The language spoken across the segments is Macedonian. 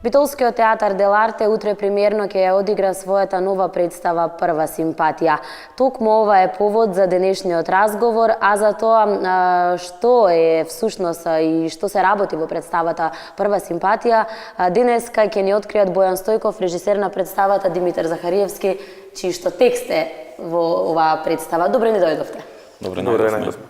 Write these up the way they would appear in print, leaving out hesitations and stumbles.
Битолскиот театар Дел Арте утре премиерно ќе ја одигра својата нова представа Прва симпатија. Токму ова е повод за денешниот разговор, а за тоа што е всушност и што се работи во представата Прва симпатија, денеска ќе ни откриат Бојан Стојков, режисер на представата, Димитар Захариевски, чиј што текст е во оваа представа. Добре ни дојдовте. Добре најдовме.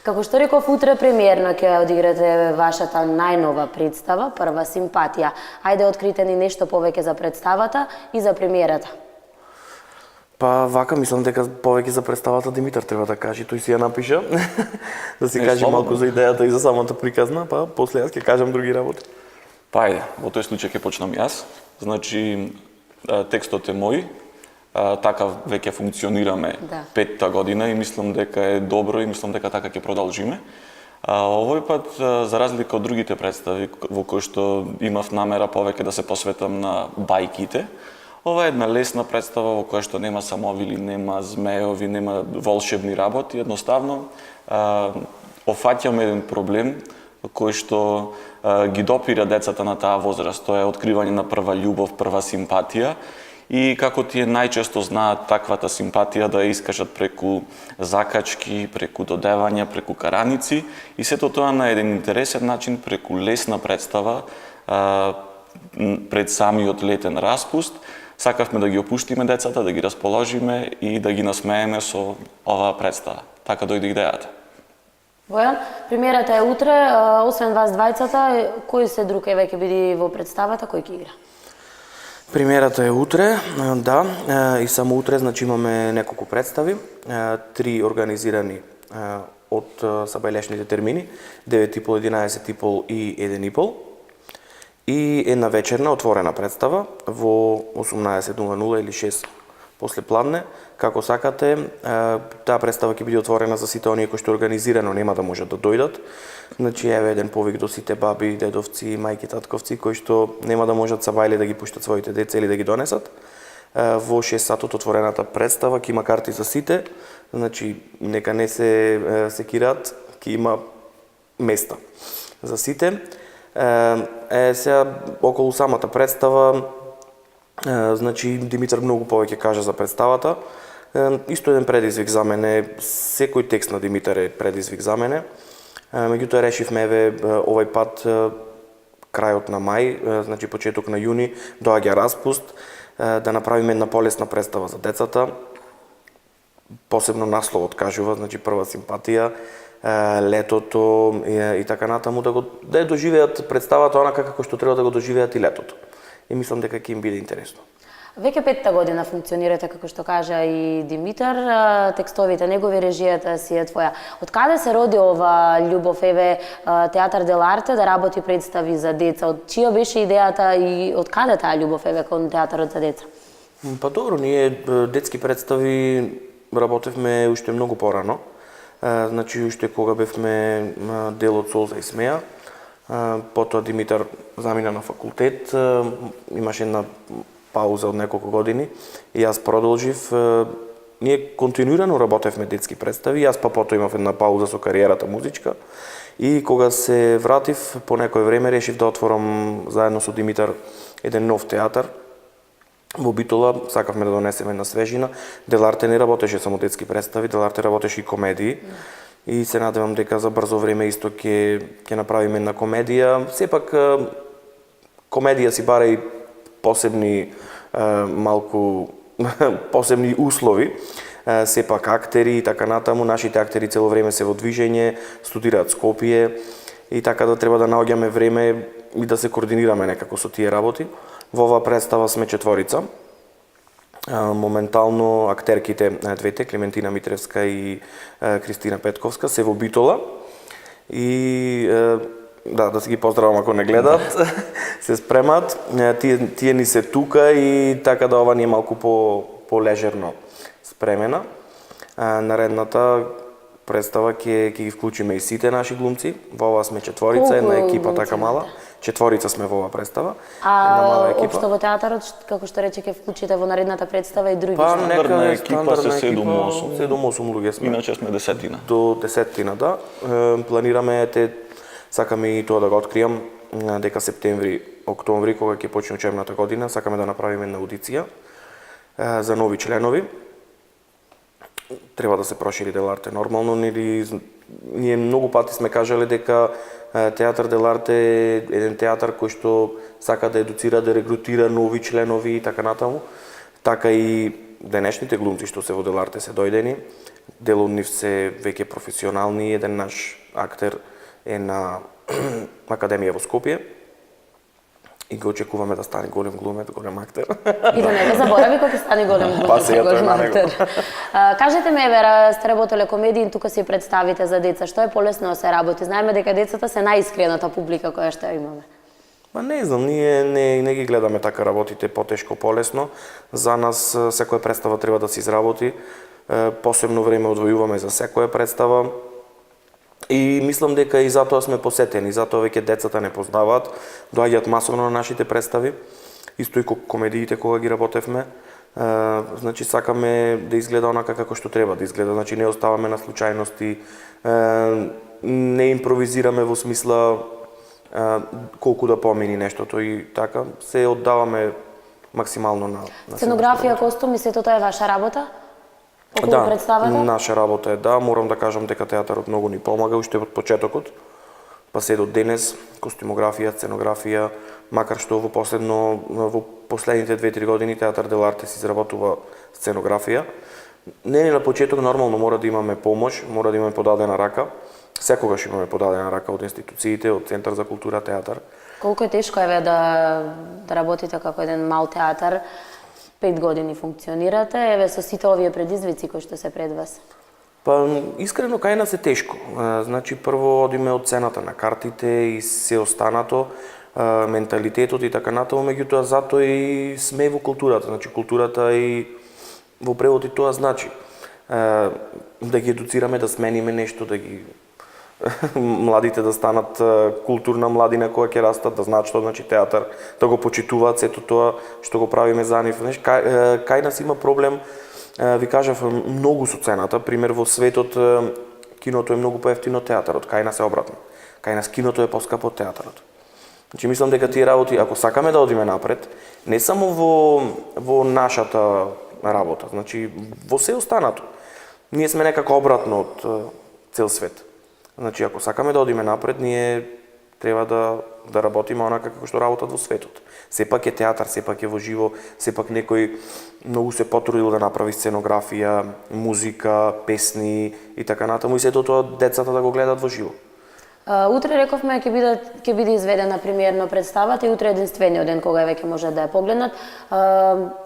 Како што реков, утре премиерно ќе одиграте вашата најнова представа, Прва симпатија. Ајде, открите ни нешто повеќе за представата и за премиерата. Па вака, мислам дека повеќе за представата Димитар треба да каже, тој си ја напиша. Да си каже малку за идејата и за самата приказна, па после јас ќе кажам други работи. Па ајде, во тој случај ќе почнам јас. Значи, текстот е мој. Така веќе функционираме петта година и мислам дека е добро и мислам дека така ќе продолжиме. Овој пат, за разлика од другите представи во кои што имав намера повеќе да се посветам на бајките, ова е една лесна представа во која што нема самовили, нема змеови, нема волшебни работи, едноставно офаќаме еден проблем кој што ги допира децата на таа возраст, тоа е откривање на прва љубов, прва симпатија. И како тие најчесто знаат таквата симпатија да ја искажат преку закачки, преку додевања, преку караници и сето тоа на еден интересен начин, преку лесна представа пред самиот летен распуст. Сакавме да ги опуштиме децата, да ги расположиме и да ги насмееме со оваа представа. Така дојде идејата. Бојан, премиерата е утре, освен вас двајцата, кој се друг еве ќе биде во представата, кој ќе игра? Премиерата е утре, да, и само утре, значи имаме неколку представи, 3 организирани од сабајлешните термини, 9:30, 11:30 и 1:30, и една вечерна отворена представа во 18:00 или 6 после пладне, како сакате. Таа представа ќе биде отворена за сите оние кои што организирано нема да можат да дојдат. Значи, еве еден повик до сите баби, дедовци, мајки, татковци, кои што нема да можат сабајле да ги пуштат своите деца или да ги донесат. Во 6 сатот отворената представа, ќе има карти за сите, значи, нека не се секираат, ќе има места за сите. Сега, околу самата представа, значи, Димитар многу повеќе кажа за представата. Исто еден предизвик за мене, секој текст на Димитар е предизвик за мене. Меѓутоа решивме овој пат крајот на мај, значи почеток на јуни, доаѓа распуст, да направиме една полесна представа за децата. Посебно насловот кажува, значи прва симпатија, летото и така натаму, да ја доживеат представата онака како што треба да го доживеат и летото. И мислам дека ќе им биде интересно. Веќе петта година функционирате, како што кажа и Димитар, текстовите негови, режијата си е твоја. Од каде се роди ова љубов, еве, театар Дел Арте да работи представи за деца? Од чија беше идејата и од каде таа љубов, еве, кон театарот за деца? Па добро, ние детски представи работевме уште многу порано. Значи, уште кога бевме дел од Солза и Смеја. Потоа Димитар замина на факултет, имаше една пауза од неколку години и јас продолжив. Ние континуирано работевме детски представи, јас па потоа имав една пауза со кариерата музичка и кога се вратив по некој време решив да отворам заедно со Димитар еден нов театар во Битола. Сакавме да донесеме една свежина. Дел Арте не работеше само детски представи, Дел Арте работеше и комедии. И се надевам дека за брзо време исто ќе направиме една комедија. Сепак комедија си бара и посебни малку посебни услови, сепак актери и така натаму. Нашите актери цело време се во движење, студираат Скопје и така да треба да наоѓаме време и да се координираме некако со тие работи. Во оваа представа сме 4. Моментално актерките двете, Клементина Митревска и Кристина Петковска, се во Битола. И да се ги поздравам ако не гледат, се спремат. Тие ни се тука и така да ова ни е малку по-лежерно спремена. Наредната представа ќе ги вклучиме и сите наши глумци. Во ова сме 4, една екипа така мала. 4 сме во оваа представа. Општо во театарот, како што рече, ќе вклучите во наредната представа и други? Па, стандардна екипа се 7-8 луѓе сме. Иначе сме 10. До 10, да. Планираме Сакаме и тоа да го откријам дека септември, октомври, кога ќе почне учебната година, сакаме да направиме една аудиција за нови членови. Треба да се прошири Деларте нормално, нели ние многу пати сме кажале дека Театар Деларте е еден театар кој што сака да едуцира, да регрутира нови членови и така натаму. Така и денешните глумци што се во Деларте се дојдени, дел од нив се веќе професионални, еден наш актер е на Академија во Скопје и го очекуваме да стане голем глумец, голем актер. И да не ве заборави кога ќе стане голем глумец, голем актер. Кажете ми, еве, сте работеле комедии, тука си представите за деца. Што е полесно да се работи? Знаеме дека децата се најискрената публика која што имаме. Па не знам, ние не ги гледаме така работите потешко, полесно. За нас секоја представа треба да се изработи. Посебно време одвојуваме за секоја представа. И мислам дека и затоа сме посетени, затоа веќе децата не познаваат, доаѓаат масовно на нашите представи, исто и комедиите кога ги работевме. Значи сакаме да изгледа онака како што треба да изгледа, значи не оставаме на случајности, не импровизираме во смисла колку да помини нештото и така, се оддаваме максимално на Сценографија, костуми, сето тоа е ваша работа? Околу представата? Наша работа е морам да кажам дека театарот многу ни помага уште од почетокот, па се до денес, костюмографија, сценографија, макар што во последните 2-3 години Театар Деларте се изработува сценографија. Не на почеток нормално мора да имаме помош, мора да имаме подадена рака. Секогаш имаме подадена рака од институциите, од Центар за култура, театар. Колку е тешко да работите како еден мал театар? 5 години функционирате, еве со сите овие предизвици кои што се пред вас? Па, искрено, кај нас е тешко. Значи, прво одиме од цената на картите и се останато, менталитетот и така натаму, меѓутоа затоа и сме во културата. Значи, културата и во превод и тоа значи да ги едуцираме, да смениме нешто, да ги младите да станат културна младина која ќе растат, да знаат што значи театар, да го почитуваат сето тоа што го правиме за нив. Кај нас има проблем, ви кажав, многу со цената. Пример, во светот киното е многу поевтино од театарот, кај нас е обратно. Кај нас киното е поскапо од театарот. Значи, мислам дека тие работи, ако сакаме да одиме напред, не само во нашата работа, значи во се останато. Ние сме некако обратно од цел свет. Значи, ако сакаме да одиме напред, ние треба да работиме онака како што работат во светот. Сепак е театар, сепак е во живо, сепак некој многу се потрудил да направи сценографија, музика, песни и така натаму, и сето тоа децата да го гледат во живо. Утре рековме ќе биде изведена премиерно представата и утре единствениот ден кога веќе може да ја погледнат.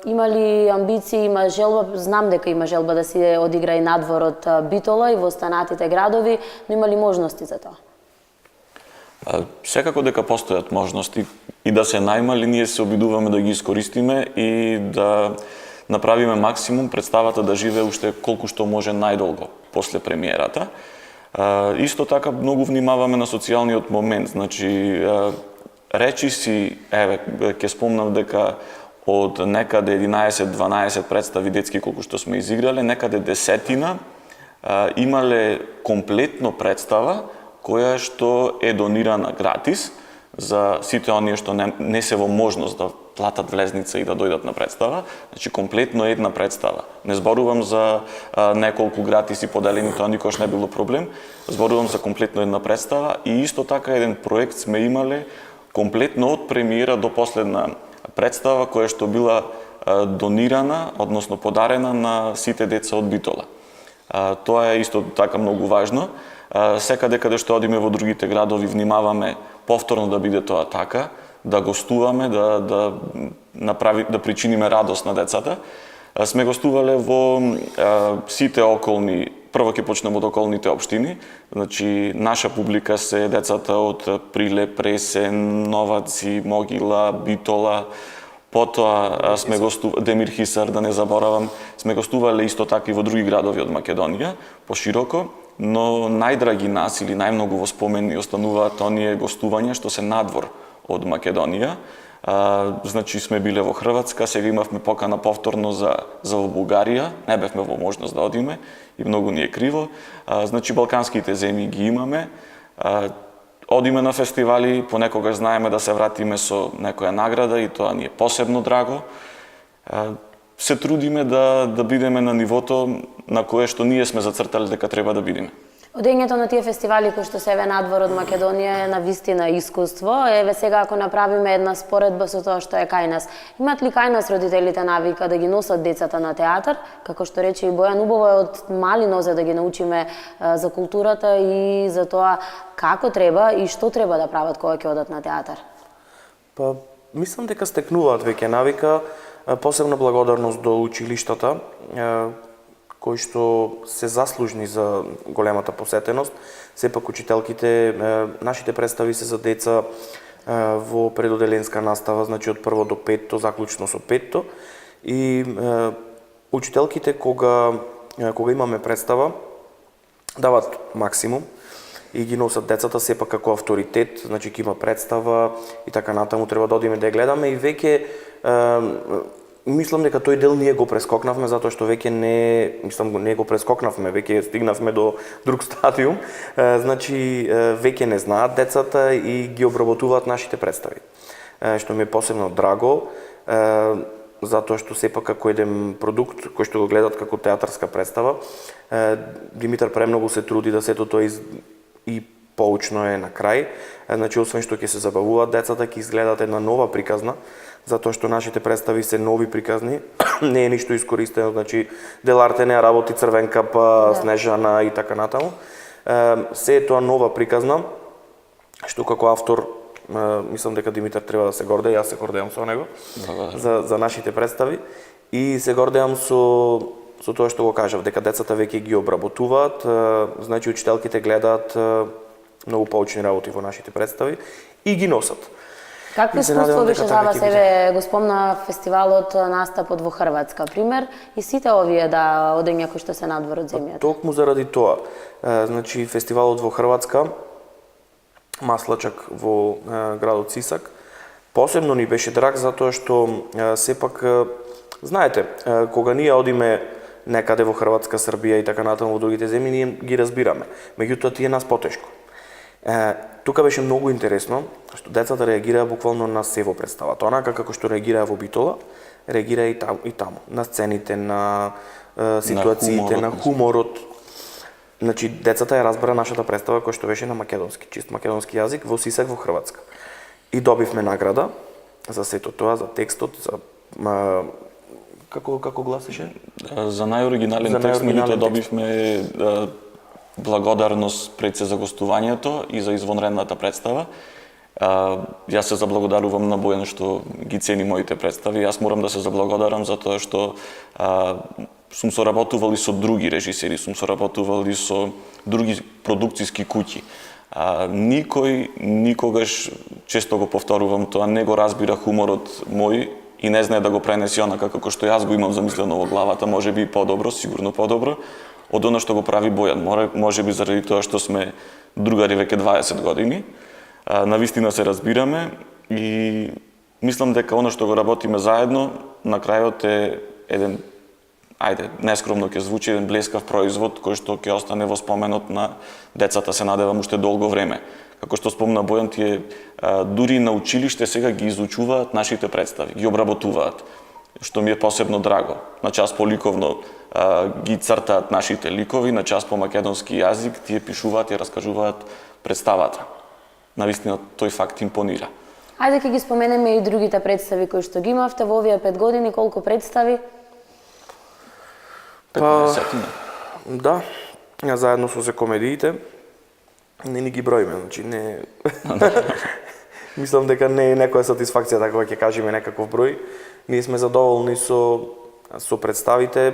Има ли амбиции, има желба, знам дека има желба да се одигра и надвор од Битола и во останатите градови, но има ли можности за тоа? Секако дека постојат можности и да се најмали, ние се обидуваме да ги искористиме и да направиме максимум представата да живее уште колку што може најдолго после премиерата. Исто така многу внимаваме на социјалниот момент, значи речи си, еве, ќе спомнам дека од некаде 11-12 представи детски колку што сме изиграле, некаде 10 имале комплетно представа која што е донирана гратис за сите оние што не се во можност да платат влезница и да дојдат на представа, значи комплетно една представа. Не зборувам за неколку гратиси поделени, тоа никош не било проблем, зборувам за комплетно една представа и исто така еден проект сме имале комплетно од премиера до последна представа која што била донирана, односно подарена на сите деца од Битола. Тоа е исто така многу важно. Секаде каде што одиме во другите градови внимаваме повторно да биде тоа така, да гостуваме, да причиниме радост на децата. Сме гостувале во сите околни, прво ќе почнеме од околните општини, значи наша публика се децата од Прилеп, Пресен, Новаци, Могила, Битола, потоа сме гостувале Демир Хисар, да не заборавам, сме гостувале исто така и во други градови од Македонија, пошироко, но најдраги нас или најмногу во спомени остануваат оние гостувања што се надвор од Македонија. Значи сме биле во Хрватска, сега имавме покана повторно за во Бугарија, не бевме во можност да одиме и многу ни е криво. Значи балканските земји ги имаме. одиме на фестивали, понекогаш знаеме да се вратиме со некоја награда и тоа ни е посебно драго. Се трудиме да бидеме на нивото на кое што ние сме зацртали дека треба да бидеме. Одењето на тие фестивали кои што се еве надвор од Македонија е на вистина искуство. Еве сега ако направиме една споредба со тоа што е кај нас, имат ли кај нас родителите навика да ги носат децата на театар? Како што рече и Бојан, убаво е од мали нозе да ги научиме за културата и за тоа како треба и што треба да прават кога ќе одат на театар. Па, мислам дека стекнуваат веќе навика, посебна благодарност до училиштата, кои што се заслужни за големата посетеност. Сепак учителките, нашите представи се за деца во предоделенска настава, значи од прво до петто, заклучно со петто. И учителките кога имаме представа, дават максимум и ги носат децата сепак како авторитет, значи ќе има представа и така натаму треба да одиме да ја гледаме и веќе мислам дека тој дел ние го прескокнавме затоа што веќе не го прескокнавме, веќе стигнавме до друг стадиум. Значи веќе не знаат децата и ги обработуваат нашите представи. Што ми е посебно драго, затоа што сепак како еден продукт кој што го гледат како театарска представа, Димитар премногу се труди да сето тоа и поучно е на крај. Значи освен што ќе се забавуваат децата, ќе изгледат една нова приказна, затоа што нашите представи се нови приказни, не е ништо искористено, значи Деларте не работи Црвенка, па Снежана и така натаму. Се е тоа нова приказна, што како автор мислам дека Димитар треба да се гордее, јас се гордеам со него, за нашите представи и се гордеам со тоа што го кажав, дека децата веќе ги обработуваат, значи учителките гледаат многу поучни работи во нашите представи и ги носат. Какво искуство беше за вас, еве го спомна фестивалот настапот во Хрватска, пример, и сите овие одења кои што се надвор од земјата? Токму заради тоа, значи фестивалот во Хрватска, Маслачак во градот Сисак, посебно ни беше драг затоа што сепак, знаете, кога ние одиме некаде во Хрватска, Србија и така натаму во другите земји, ние ги разбираме. Меѓутоа тие нас потешко. Тука беше многу интересно што децата реагираа буквално на се во представата. Онака како што реагираа во Битола, реагираа и таму, на сцените, на ситуациите, на хуморот. Значи децата ја разбра нашата представа која што беше на македонски, чист македонски јазик во Сисак во Хрватска. И добивме награда за сето тоа, за текстот, за како гласеше? За најоригинален текст меѓутоа добивме благодарност пред се за гостувањето и за извонредната представа. Јас се заблагодарувам на Бојан што ги цени моите представи. Јас морам да се заблагодарам затоа што сум соработувал и со други режисери, сум соработувал и со други продукциски куќи. Никој никогаш, често го повторувам тоа, не го разбира хуморот мој и не знае да го пренесе онака како што јас го имам замислено во главата, можеби и подобро, сигурно подобро, од она што го прави Бојан. Можеби заради тоа што сме другари веќе 20 години. Навистина се разбираме и мислам дека она што го работиме заедно, на крајот е еден, нескромно ќе звучи, еден блескав производ кој што ќе остане во споменот на децата, се надевам уште долго време. Како што спомна Бојан, тие дури на училиште сега ги изучуваат нашите представи, ги обработуваат, што ми е посебно драго. На час по ликовно ги цртаат нашите ликови, на час по македонски јазик, тие пишуваат и раскажуваат представата. Навистина тој факт импонира. Ајде ќе ги споменеме и другите представи кои што ги имавте во овие 5 години, колку представи? 15. Да, заедно со се комедиите, не ни ги броиме, значи не... Мислам дека не е некоја сатисфакција така ќе кажеме некаков број. Ние сме задоволни со представите,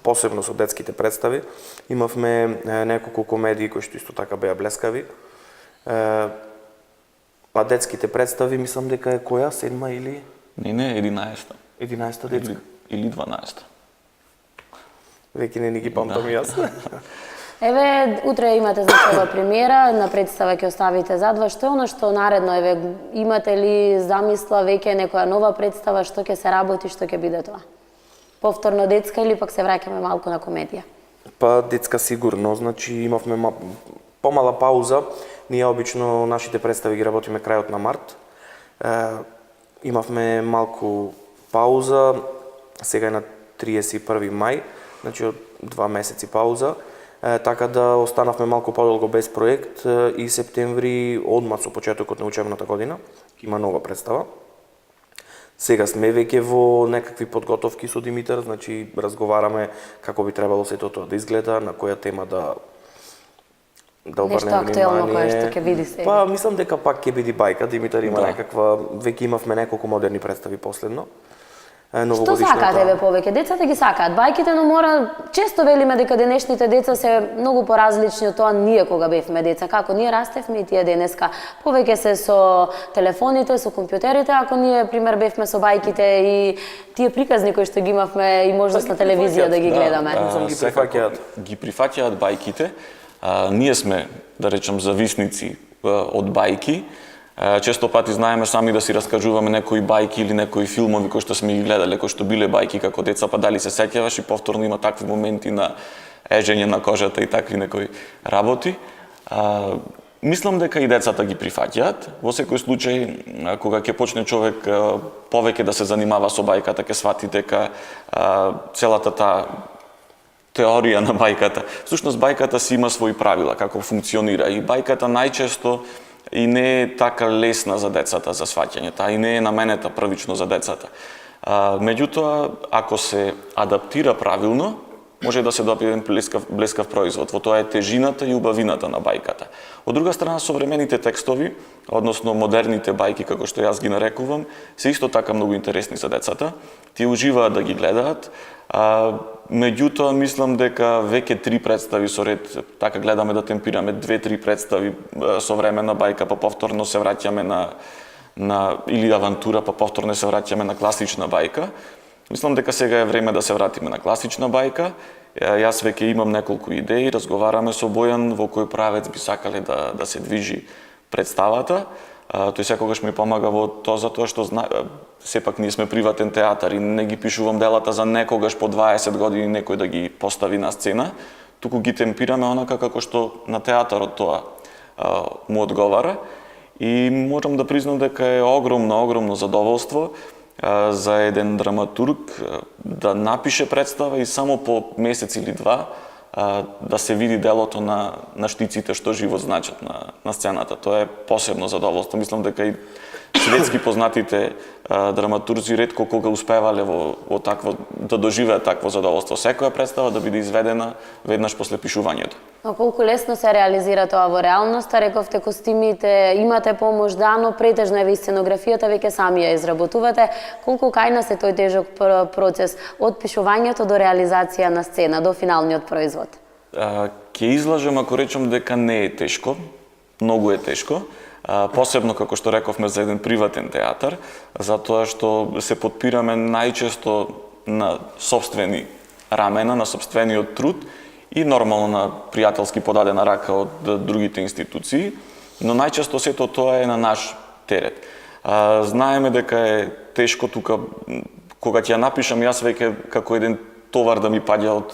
посебно со детските представи. Имавме неколку комедии кои што исто така беа блескави. А детските представи мислам дека е која, 7 или? Не, 11. 11 детска. Или 12. Веќе не ни ги памтам јас. Еве, утре имате значи премиера, на представа ќе оставите зад вас. Што е оно што наредно, еве, имате ли замисла веќе некоја нова представа, што ќе се работи, што ќе биде тоа? Повторно детска или пак се враќаме малку на комедија? Па детска сигурно, значи имавме помала пауза Ние обично нашите представи ги работиме крајот на март. Имавме малку пауза, сега е на 31 мај, значи од 2 месеци пауза, така да останавме малку подолго без проект и септември, одма со почетокот на учебната година, има нова представа. Сега сме веќе во некакви подготовки со Димитар, значи разговараме како би требало сето тоа да изгледа, на која тема да обрнеме Нешто актуелно кое што ќе види сега. Па, мислам дека пак ќе биде бајка, Димитар има некаква, веќе имавме неколку модерни представи последно. Што сакаат тебе повеќе? Децата ги сакаат бајките, но мора често велиме дека денешните деца се многу поразлични од тоа ние кога бевме деца. Како ние растевме и тие денеска повеќе се со телефоните, со компјутерите, ако ние пример бевме со бајките и тие приказни кои што ги имавме и можност на телевизија да ги гледаме. Ги прифаќаат бајките. Ние сме, да речем, зависници од бајки. Често пати знаеме сами да си раскажуваме некои бајки или некои филмови кои што сме ги гледале, кои што биле бајки како деца, па дали се сеќаваш и повторно има такви моменти на ежење на кожата и такви некои работи. Мислам дека и децата ги прифаќаат. Во секој случај, кога ќе почне човек повеќе да се занимава со бајката, ќе свати дека целата таа теорија на бајката. Всушност бајката си има своји правила како функционира и бајката најчесто и не е така лесна за децата за сваќањето, и не е наменета првично за децата. Меѓутоа, ако се адаптира правилно, може да се добие еден блескав производ. Во тоа е тежината и убавината на бајката. Од друга страна, современите текстови, односно модерните бајки, како што јас ги нарекувам, се исто така многу интересни за децата. Тие уживаат да ги гледаат. Меѓутоа, мислам дека веќе 3 представи со ред, така гледаме да темпираме 2-3 представи современа бајка, па повторно се враќаме на или авантура, па повторно се враќаме на класична бајка. Мислам дека сега е време да се вратиме на класична бајка. Јас веќе имам неколку идеи, разговараме со Бојан во кој правец би сакале да се движи представата. Тој секогаш ми помага во тоа затоа што сепак ние сме приватен театар и не ги пишувам делата за некогаш по 20 години некој да ги постави на сцена, туку ги темпираме онака како што на театарот тоа му одговара. И можам да признам дека е огромно задоволство за еден драматург да напише представа и само по месец или два да се види делото на штиците што живот значат на сцената. Тоа е посебно задоволство. Мислам дека и светски познатите драматурзи ретко кога успевале во такво да доживеат такво задоволство. Секоја представа да биде изведена веднаш после пишувањето. Но колку лесно се реализира тоа во реалноста, рековте костимите, имате помош да, но претежно е сценографијата веќе сами ја изработувате. Колку кај нас е тој тежок процес од пишувањето до реализација на сцена, до финалниот производ? Ќе излажем ако речем дека не е тешко, многу е тешко. Посебно, како што рековме, за еден приватен театар, затоа што се подпираме најчесто на сопствени рамена, на сопствениот труд и нормално на пријателски подадена рака од другите институции, но најчесто сето тоа е на наш терет. Знаеме дека е тешко тука, кога ќе ја напишам јас веќе како еден товар да ми паѓа од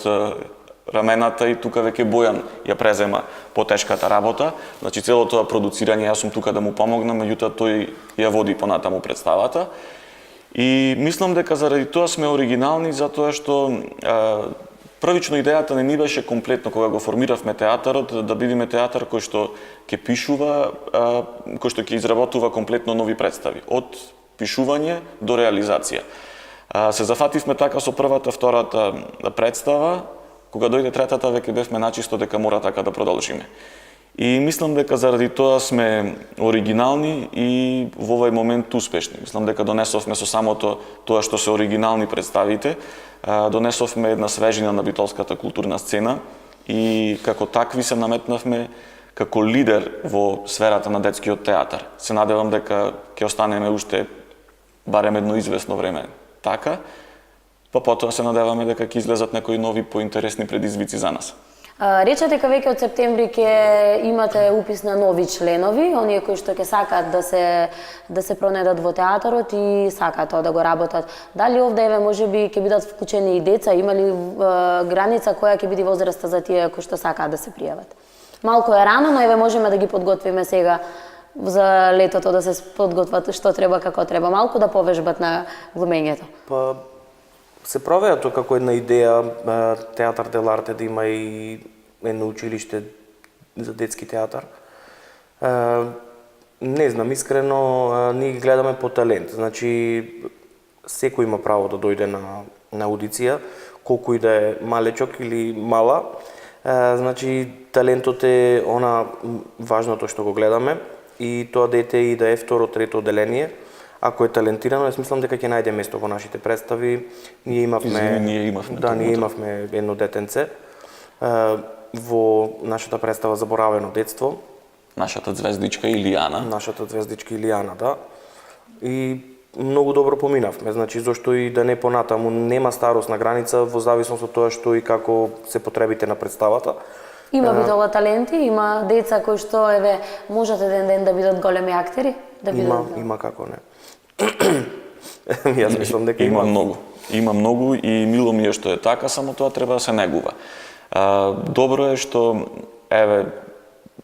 рамената и тука веќе Бојан ја презема потешката работа. Значи целото тоа продуцирање јас сум тука да му помогнам, меѓутоа тој ја води понатаму представата. И мислам дека заради тоа сме оригинални, затоа што првично идејата не ни беше комплетно кога го формиравме театарот, да бидеме театар кој што ќе пишува, кој што ќе изработува комплетно нови представи, од пишување до реализација. Се зафативме така со првата, втората представа. Кога дојде третата, веќе бевме начисто дека мора така да продолжиме. И мислам дека заради тоа сме оригинални и во овој момент успешни. Мислам дека донесовме со самото тоа што се оригинални представите, донесовме една свежина на битолската културна сцена и како такви се наметнавме како лидер во сферата на детскиот театар. Се надевам дека ќе останеме уште барем едно известно време така. Па потоа се надеваме дека ќе излезат некои нови поинтересни предизвици за нас. Речете дека веќе од септември ќе имате упис на нови членови, оние кои што ќе сакаат да се пронедат во театарот и сакаат тоа да го работат. Дали овде можеби ќе бидат вклучени и деца, има ли граница која ќе биде возраста за тие кои што сакаат да се пријават? Малку е рано, но еве можеме да ги подготвиме сега за летото, да се подготват што треба, како треба, малку да повежбат на глумењето. Па се правеа тоа како една идеја театар дел арте да има и едно училиште за детски театар. Не знам, искрено, ние ги гледаме по талент. Значи, секој има право да дојде на аудиција, колку и да е малечок или мала. Значи, талентот е она важното што го гледаме и тоа дете и да е второ, трето одделение. Ако е талентирано, јас мислам дека ќе најде место во нашите представи. Ние имавме едно детенце во нашата представа Заборавено детство. Нашата звездичка Илијана. Да. И многу добро поминавме, значи зошто и да не понатаму, нема старосна граница во зависност од тоа што и како се потребите на представата. Има битола таленти, има деца кои што еве можат еден ден да бидат големи актери, да бидат. Има како не. Јас мислам дека има многу. Има многу и мило ми е што е така, само тоа треба да се негува. Добро е што еве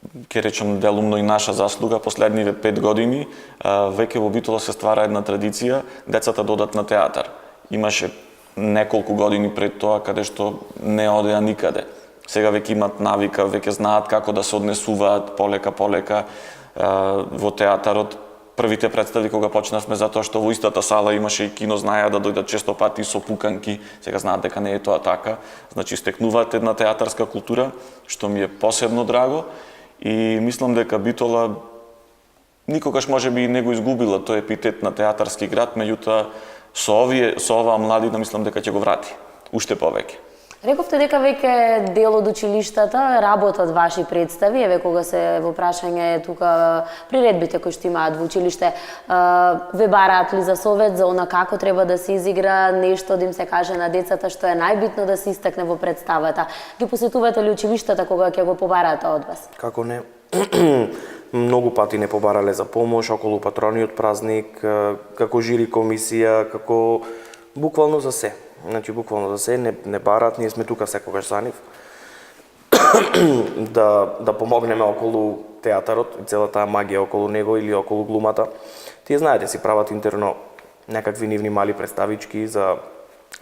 ќе речем делумно и наша заслуга, последниве 5 години веќе во Битола се ствара една традиција децата додат на театар. Имаше неколку години пред тоа каде што не одеа никаде. Сега веќе имат навика, веќе знаат како да се однесуваат полека во театарот. Првите представи кога почнавме затоа што во истата сала имаше и кино, знаеа да дојдат често пати со пуканки, сега знаат дека не е тоа така. Значи стекнуваат една театарска култура, што ми е посебно драго. И мислам дека Битола никогаш можеби не го изгубила тој епитет на театарски град, меѓутоа со оваа младина мислам дека ќе го врати уште повеќе. Рековте дека веќе дел од училиштата работат ваши представи, еве кога се во прашање тука приредбите кои што имаат во училиште, ве бараат ли за совет за она како треба да се изигра, нешто да им се каже на децата што е најбитно да се истакне во представата? Ги посетувате ли училиштата кога ќе го побараат од вас? Како не? Многу пати не побарале за помош околу патрониот празник, како жири комисија, како буквално за се. Значи, буквално за се, не барат, ние сме тука секогаш за нив. да помогнеме околу театарот и целата магија околу него или околу глумата. Тие знаете, си прават интерно некакви нивни мали представички,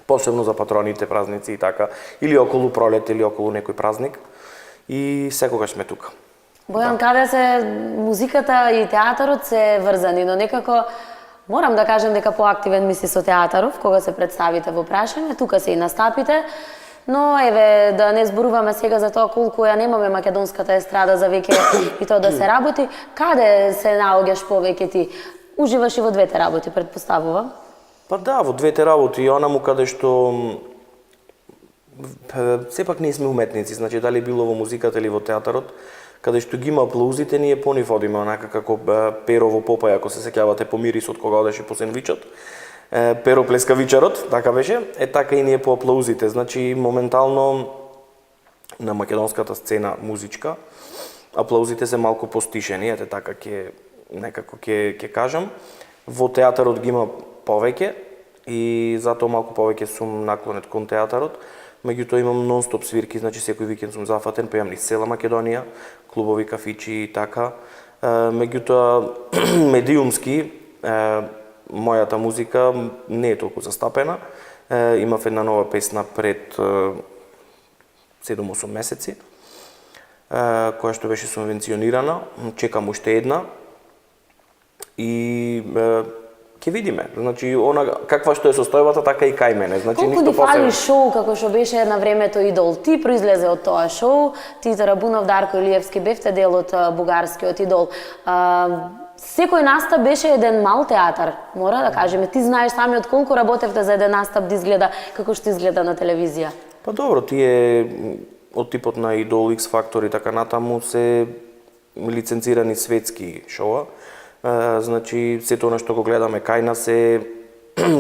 посебно за патроните празници и така, или околу пролет, или околу некој празник. И секогаш сме тука. Бојан, каде се музиката и театарот се врзани, но некако морам да кажем дека поактивен мисли со театаров, кога се представите во прашање, тука се и настапите, но еве да не зборуваме сега за тоа колку ја немаме македонската естрада за веќе и тоа да се работи, каде се наоѓаш повеќе ти? Уживаш и во двете работи, претпоставувам? Па да, во двете работи, и онаму каде што сепак ние сме уметници, значи дали било во музиката или во театарот, каде што ги има аплаузите, ние по нив одиме, онака како Перо во Попај, ако се сеќавате по мирисот кога одеше по сендвичот. Перо плескавичарот, така беше, така и ние по аплаузите. Значи, моментално на македонската сцена музичка, аплаузите се малку постишени, така ќе кажам. Во театарот ги има повеќе и затоа малку повеќе сум наклонет кон театарот. Меѓутоа имам нон-стоп свирки, значи секој викенд сум зафатен, пеам низ цела Македонија, клубови, кафичи и така. Меѓутоа медиумски мојата музика не е толку застапена. Имав една нова песна пред 7-8 месеци, која што беше субвенционирана, чекам уште една и ќе видиме. Значи, она каква што е состојбата, така и кај мене. Значи, колку ни фали шоу како што беше на времето Идол? Ти произлезе од тоа шоу, ти Тарабунов, Дарко Илиевски бевте дел од бугарскиот Идол. Секој настап беше еден мал театар, мора да кажеме. Ти знаеш самиот колку работевте за еден настап да изгледа како што изгледа на телевизија. Па добро, тие од типот на Идол, X Factor и така натаму се лиценцирани светски шоуа. Значи, сето она што го гледаме кај нас е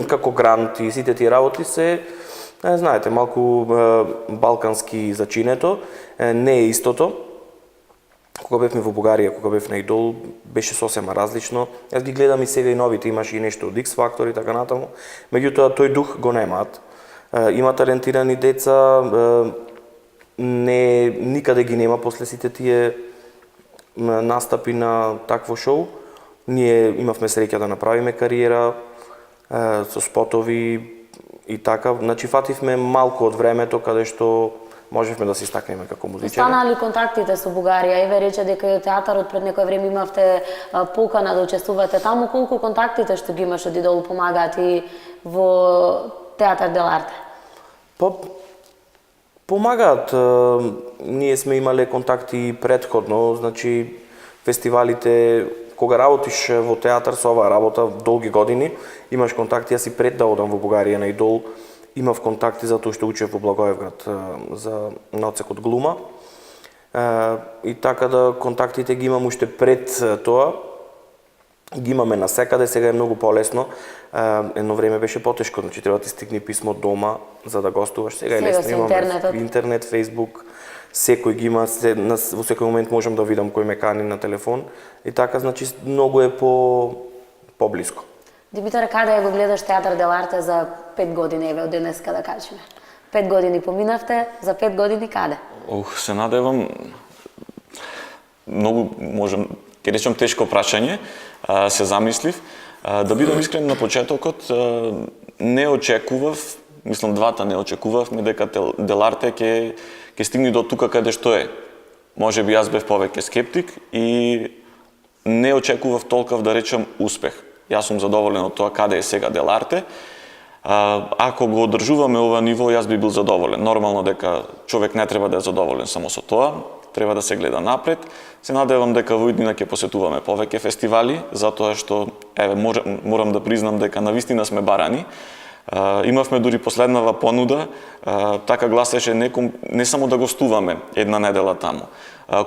како грант и сите тие работи се, знаете, малку балкански зачинето, не е истото. Кога бевме во Бугарија, кога бев на Идол, беше сосема различно. Јас ги гледам и сега и новите, имаше и нешто од X Factor и така натаму. Меѓутоа, тој дух го немаат. Има талентирани деца, никаде ги нема после сите тие настапи на такво шоу. Ние имавме среќа да направиме кариера со спотови и така. Значи фативме малку од времето каде што можевме да се истакнеме како музичари. Станали контактите со Бугарија? Еве рече дека и театарот пред некое време имавте покана да учествувате таму. Колку контактите што ги имаш од идол помагаат и во Театар дел Арте? Помагаат. Ние сме имале контакти предходно, значи фестивалите, кога работиш во театар со оваа работа долги години, имаш контакти. Јас и пред да одам во Бугарија на идол, имав контакти затоа што учев во Благоевград за на одсекот глума. И така да контактите ги имам уште пред тоа. Ги имаме насекаде, сега е многу полесно. Едно време беше потешко, значи треба да ти стигне писмо дома за да гостуваш. Сега е лесно, имаме интернет, Фейсбук, секој ги има, во секој момент можам да видам кој ме кани на телефон и така, значи многу е поблиско. Димитар, каде го гледаш Театар дел Арте за 5 години, еве од денеска да кажеме? 5 години поминавте, за 5 години каде? Се надевам, многу можам, ќе речам тешко прашање, се замислив. Да бидам искрен, на почетокот не очекував, мислам двата не очекувавме дека дел Арте ќе стигне до тука каде што е. Може би јас бев повеќе скептик и не очекував толков да речам успех. Јас сум задоволен од тоа каде е сега дел Арте. Ако го одржуваме ова ниво, јас би бил задоволен. Нормално дека човек не треба да е задоволен само со тоа, треба да се гледа напред. Се надевам дека во иднина ќе посетуваме повеќе фестивали, затоа што еве морам да признам дека навистина сме барани. Имавме дури последнава понуда, така гласеше не само да гостуваме една недела таму.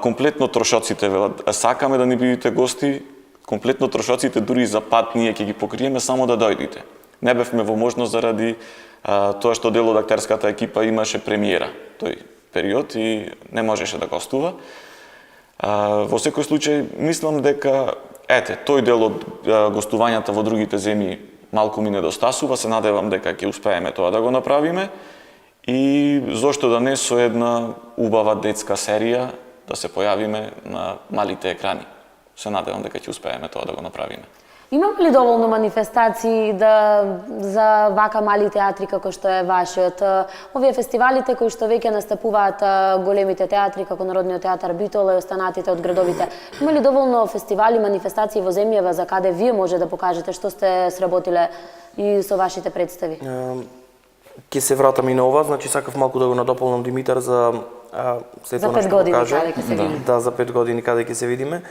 Комплетно трошоците велат, сакаме да ни бидете гости, комплетно трошоците дури за пат ние ќе ги покриеме само да дојдете. Не бевме во можност заради тоа што дел од актерската екипа имаше премиера тој период и не можеше да гостува. Во секој случај мислам дека тој дел од гостувањата во другите земји малку ми недостасува, се надевам дека ќе успееме тоа да го направиме и зошто да не со една убава детска серија да се појавиме на малите екрани. Се надевам дека ќе успееме тоа да го направиме. Имаме ли доволно манифестации за вака мали театри како што е вашиот? Овие фестивалите кои што веќе настапуваат големите театри како Народниот театар Битола и останатите од градовите. Има ли доволно фестивали, манифестации во земјава за каде вие може да покажете што сте сработиле и со вашите представи? Ќе се вратам и на ова, значи сакав малку да го надополнам Димитар за за 5 години каде ќе се видиме. Да, за 5 години каде ќе се видиме.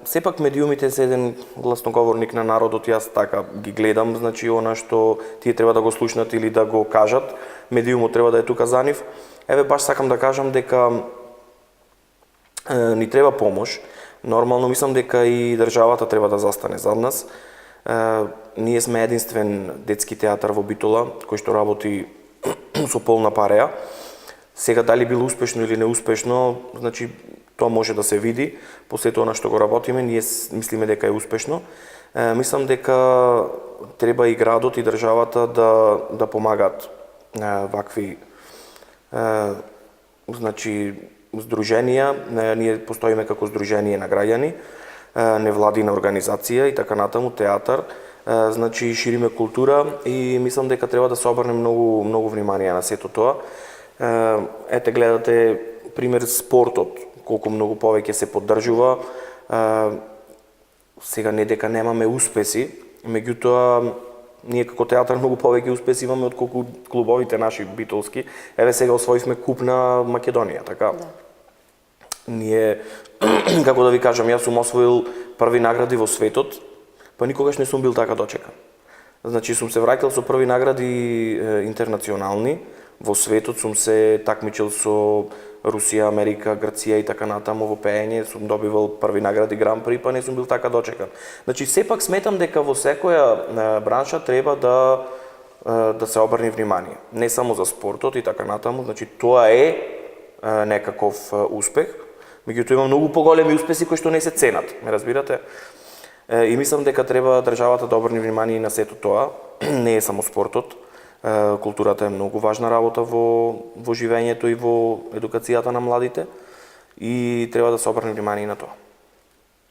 Сепак медиумите се еден гласноговорник на народот, јас така ги гледам, значи она што тие треба да го слушнат или да го кажат, медиумот треба да е тука за нив. Еве баш сакам да кажам дека ни треба помош. Нормално мислам дека и државата треба да застане зад нас. Ние сме единствен детски театар во Битола кој што работи со полна пареја. Сега дали било успешно или неуспешно, значи тоа може да се види по сето она што го работиме, ние мислиме дека е успешно. Мислам дека треба и градот и државата да помагаат вакви значи здруженија. Ние постоиме како здружение на граѓани, невладина организација и така натаму, театар. Значи шириме култура и мислам дека треба да се обрне многу внимание на сето тоа. Ете гледате пример спортот, колку многу повеќе се поддржува. Сега не дека немаме успеси, меѓутоа ние како театар многу повеќе успеси имаме од колку клубовите наши битолски. Еве сега освоивме куп на Македонија, така. Да. Ние како да ви кажам, јас сум освоил први награди во светот, па никогаш не сум бил така дочекан. Значи сум се враќал со први награди интернационални. Во светот сум се такмичил со Русија, Америка, Грција и така натаму во пеење, сум добивал први награди Гран При, па не сум бил така дочекан. Значи сепак сметам дека во секоја бранша треба да се обрне внимание, не само за спортот и така натаму, значи тоа е некаков успех, меѓутоа има многу поголеми успеси кои што не се ценат, ме разбирате? И мислам дека треба државата да обрне внимание и на сето тоа, не е само спортот. Културата е многу важна работа во живењето и во едукацијата на младите и треба да се обрне внимание и на тоа.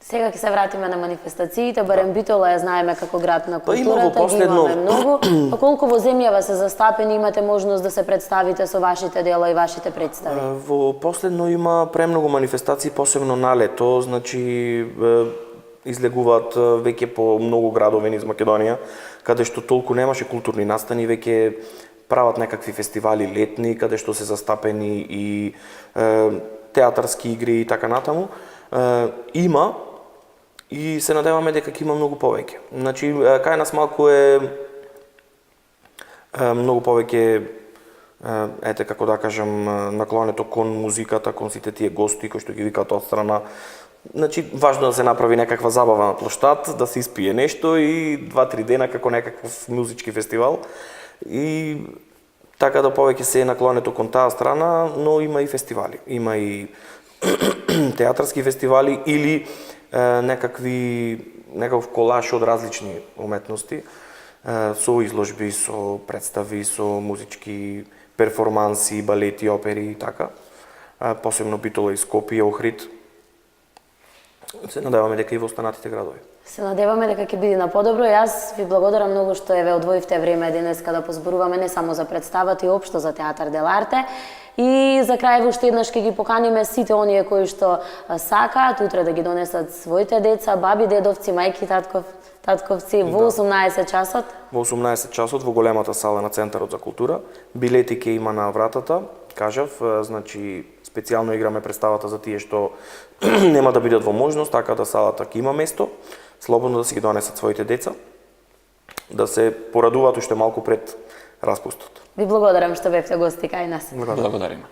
Сега ќе се вратиме на манифестациите, барем Битола ја знаеме како град на Па има во културата, ги последно- имаме многу. А колку во земјава се застапени, имате можност да се представите со вашите дела и вашите представи? Во последно има премногу манифестации, посебно на лето, значи излегуваат веќе по многу градови низ Македонија, каде што толку немаше културни настани, веќе прават некакви фестивали летни, каде што се застапени и театарски игри и така натаму. Има и се надеваме дека ќе има многу повеќе. Значи, кај нас малку е многу повеќе ете како да кажам наклонето кон музиката, кон сите тие гости кои што ги викаат од страна. Значи, важно да се направи некаква забава на плоштад, да се испие нешто и 2-3 дена како некаков музички фестивал. И така да повеќе се е наклонето кон таа страна, но има и фестивали. Има и театарски фестивали или некаков колаж од различни уметности, со изложби, со представи, со музички перформанси, балети, опери и така. Посебно Битола и Скопје, Охрид. Се надеваме дека и во останатите градови. Се надеваме дека ќе биде на подобро. Јас ви благодарам многу што ве одвоивте време денеска да позборуваме не само за представата и општо за театар дел арте. И за крај уште еднаш ќе ги поканиме сите оние кои што сакаат утре да ги донесат своите деца, баби, дедовци, мајки, татковци во 18 часот. Во 18 часот во големата сала на Центарот за култура. Билети ќе има на вратата, кажав, значи специјално играме представата за тие што нема да бидат во можност, така да салата ќе има место, слободно да си ги донесат своите деца, да се порадуваат уште малку пред распустот. Ви благодарам што бевте гости кај нас. Благодариме.